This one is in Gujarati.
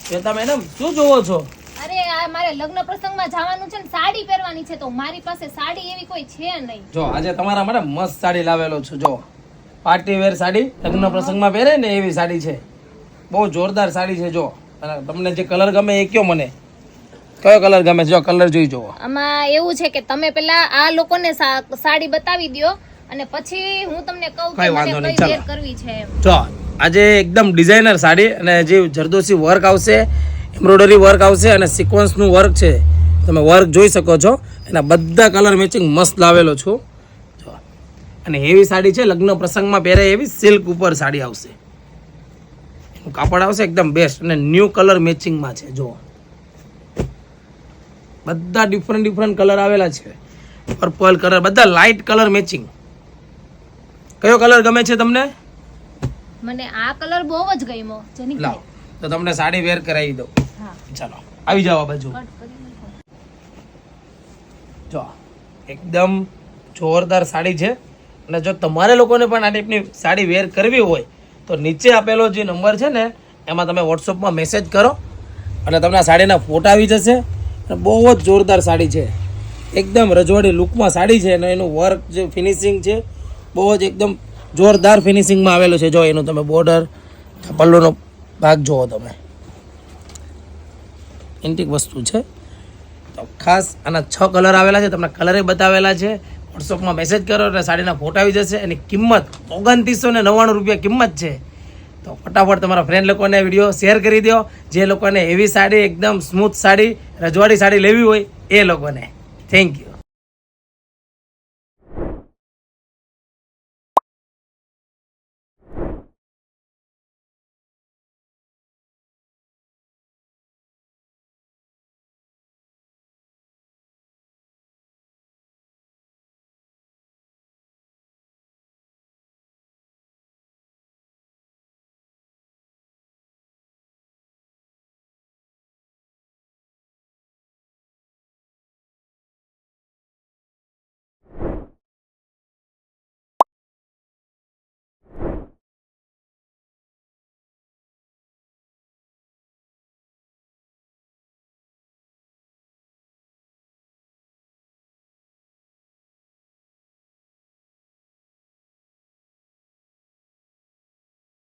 શ્વેતા મેડમ શું જોવો છો? અરે આ મારે લગ્ન પ્રસંગમાં જવાનું છે ને સાડી પહેરવાની છે તો મારી પાસે સાડી એવી કોઈ છે નહીં. જો આજે તમારા માટે મસ્ત સાડી લાવેલો છું. જો પાર્ટી વેર સાડી લગ્ન પ્રસંગમાં પહેરે ને એવી સાડી છે. બહુ જોરદાર સાડી છે. જો અને તમને જે કલર ગમે એ કયો મને. કયો કલર ગમે છે? જો કલર જોઈ જુઓ. આમાં એવું છે કે તમે પેલા આ લોકોને સાડી બતાવી દ્યો અને પછી હું તમને કહું કે કઈ વાંધો મને નહીં, કઈ ચાલો. વેર કરવી છે એમ. જો આજે એકદમ ડિઝાઇનર સાડી અને જે જરદોશી વર્ક આવશે, એમ્બ્રોઇડરી વર્ક આવશે અને સિક્વન્સનું વર્ક છે. તમે વર્ક જોઈ શકો છો. એના બધા કલર મેચિંગ મસ્ત લાવેલો છું. જો અને એવી સાડી છે લગ્ન પ્રસંગમાં પહેરે એવી સિલ્ક ઉપર સાડી આવશે. એનું કાપડ આવશે એકદમ બેસ્ટ અને ન્યૂ કલર મેચિંગમાં છે. જો બધા ડિફરન્ટ કલર આવેલા છે. પર્પલ કલર, બધા લાઇટ કલર મેચિંગ. કયો કલર ગમે છે તમને? મને આ કલર બહુ જ ગમ્યો. જેની લાવો તો તમને સાડી વેર કરાવી દઉં. હા ચાલો આવી જાઓ આ બાજુ. કટ કરી નાખો. જો એકદમ જોરદાર સાડી છે અને જો તમારે લોકોને પણ આ ટાઈપની સાડી વેર કરવી હોય તો નીચે આપેલો જે નંબર છે ને એમાં તમે વોટ્સઅપમાં મેસેજ કરો અને તમને આ સાડીના ફોટા આવી જશે. અને બહુ જ જોરદાર સાડી છે. એકદમ રજવાડી લુકમાં સાડી છે અને એનું વર્ક જે ફિનિશિંગ છે બહુ જ એકદમ જોરદાર ફિનિશિંગમાં આવેલું છે. જો એનું તમે બોર્ડર, પલ્લુનો ભાગ જુઓ તમે. એન્ટિક વસ્તુ છે. તો ખાસ આના 6 કલર આવેલા છે. તમને કલરે બતાવેલા છે. વોટ્સઅપમાં મેસેજ કરો એટલે સાડીના ફોટા આવી જશે. એની કિંમત 2999 રૂપિયા કિંમત છે. તો ફટાફટ તમારા ફ્રેન્ડ લોકોને વિડીયો શેર કરી દો. જે લોકોને એવી સાડી એકદમ સ્મૂથ સાડી, રજવાડી સાડી લેવી હોય એ લોકોને. Thank you.